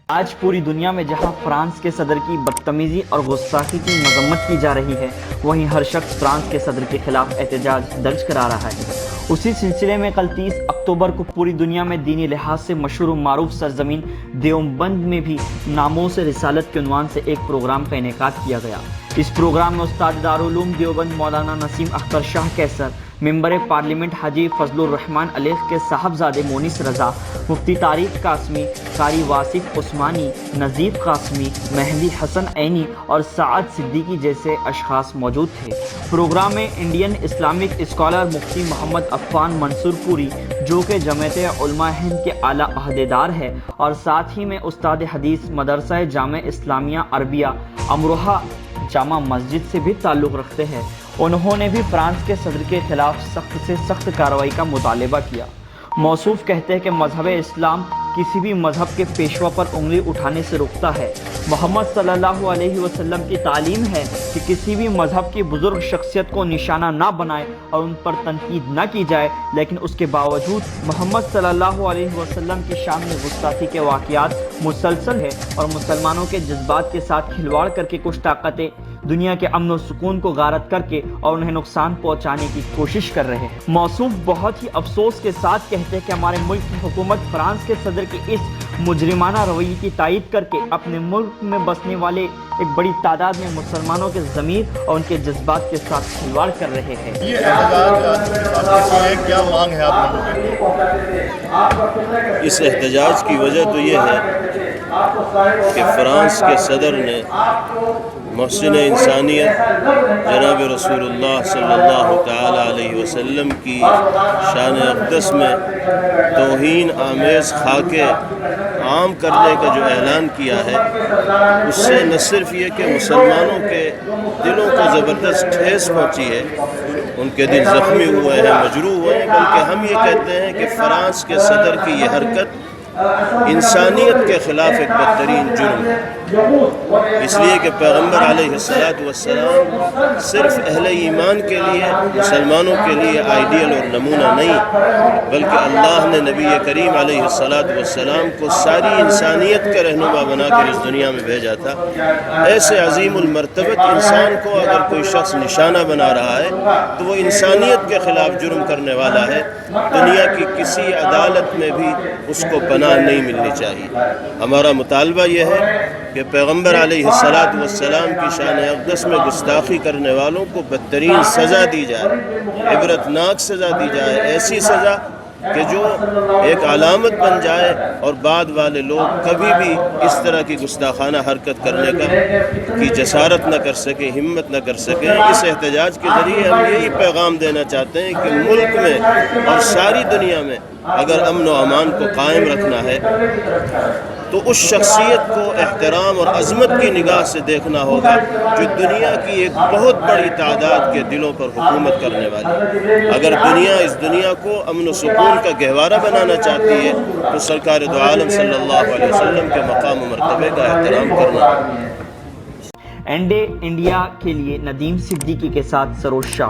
آج پوری دنیا میں جہاں فرانس کے صدر کی بدتمیزی اور گستاخی کی مذمت کی جا رہی ہے، وہیں ہر شخص فرانس کے صدر کے خلاف احتجاج درج کرا رہا ہے۔ اسی سلسلے میں کل 30 اکتوبر کو پوری دنیا میں دینی لحاظ سے مشہور و معروف سرزمین دیوبند میں بھی ناموس رسالت کے عنوان سے ایک پروگرام کا انعقاد کیا گیا۔ اس پروگرام میں استاد دارالعلوم دیوبند مولانا نسیم اختر شاہ کیسر، ممبر پارلیمنٹ حاجی فضل الرحمان علیخ کے صاحبزادے مونس رضا، مفتی طارق قاسمی، قاری واصف عثمانی، نظیف قاسمی، مہدی حسن عینی اور سعد صدیقی جیسے اشخاص موجود تھے۔ پروگرام میں انڈین اسلامک اسکالر مفتی محمد عفان منصور پوری، جو کہ جمعیت علماء ہند کے اعلیٰ عہدیدار ہے اور ساتھ ہی میں استاد حدیث مدرسہ جامع اسلامیہ عربیہ امروہہ جامع مسجد سے بھی تعلق رکھتے ہیں، انہوں نے بھی فرانس کے صدر کے خلاف سخت سے سخت کارروائی کا مطالبہ کیا۔ موصوف کہتے ہیں کہ مذہب اسلام کسی بھی مذہب کے پیشوا پر انگلی اٹھانے سے روکتا ہے۔ محمد صلی اللہ علیہ وسلم کی تعلیم ہے کہ کسی بھی مذہب کی بزرگ شخصیت کو نشانہ نہ بنائے اور ان پر تنقید نہ کی جائے، لیکن اس کے باوجود محمد صلی اللہ علیہ وسلم کی شان میں گستاخی کے واقعات مسلسل ہے اور مسلمانوں کے جذبات کے ساتھ کھلواڑ کر کے کچھ طاقتیں دنیا کے امن و سکون کو غارت کر کے اور انہیں نقصان پہنچانے کی کوشش کر رہے ہیں۔ موصوف بہت ہی افسوس کے ساتھ کہتے ہیں کہ ہمارے ملک کی حکومت فرانس کے صدر کے اس مجرمانہ رویے کی تائید کر کے اپنے ملک میں بسنے والے ایک بڑی تعداد میں مسلمانوں کے ضمیر اور ان کے جذبات کے ساتھ کھلواڑ کر رہے ہیں۔ یہ احتجاج کیا مانگ ہے آپ لوگوں کی؟ اس احتجاج کی وجہ تو یہ ہے کہ فرانس کے صدر نے محسن انسانیت جناب رسول اللہ صلی اللہ تعالی علیہ وسلم کی شان اقدس میں توہین آمیز خاکے عام کرنے کا جو اعلان کیا ہے، اس سے نہ صرف یہ کہ مسلمانوں کے دلوں کو زبردست ٹھیس پہنچی ہے، ان کے دل زخمی ہوئے ہیں، مجروح ہوئے ہیں، بلکہ ہم یہ کہتے ہیں کہ فرانس کے صدر کی یہ حرکت انسانیت کے خلاف ایک بدترین جرم ہے، اس لیے کہ پیغمبر علیہ السلام صرف اہل ایمان کے لیے، مسلمانوں کے لیے آئیڈیل اور نمونہ نہیں، بلکہ اللہ نے نبی کریم علیہ السلام کو ساری انسانیت کا رہنما بنا کر اس دنیا میں بھیجا تھا۔ ایسے عظیم المرتبت انسان کو اگر کوئی شخص نشانہ بنا رہا ہے تو وہ انسانیت کے خلاف جرم کرنے والا ہے، دنیا کی کسی عدالت میں بھی اس کو پناہ نہیں ملنی چاہیے۔ ہمارا مطالبہ یہ ہے کہ پیغمبر علیہ السلام کی شان اقدس میں گستاخی کرنے والوں کو بدترین سزا دی جائے، عبرتناک سزا دی جائے، ایسی سزا کہ جو ایک علامت بن جائے اور بعد والے لوگ کبھی بھی اس طرح کی گستاخانہ حرکت کرنے کی جسارت نہ کر سکیں، ہمت نہ کر سکیں۔ اس احتجاج کے ذریعے ہم یہی پیغام دینا چاہتے ہیں کہ ملک میں اور ساری دنیا میں اگر امن و امان کو قائم رکھنا ہے تو اس شخصیت کو احترام اور عظمت کی نگاہ سے دیکھنا ہوگا جو دنیا کی ایک بہت بڑی تعداد کے دلوں پر حکومت کرنے والی۔ اگر اس دنیا کو امن و سکون کا گہوارہ بنانا چاہتی ہے تو سرکار دو عالم صلی اللہ علیہ وسلم کے مقام و مرتبے کا احترام کرنا۔ این ڈے انڈیا کے لیے ندیم صدیقی کے ساتھ سروج شاہ۔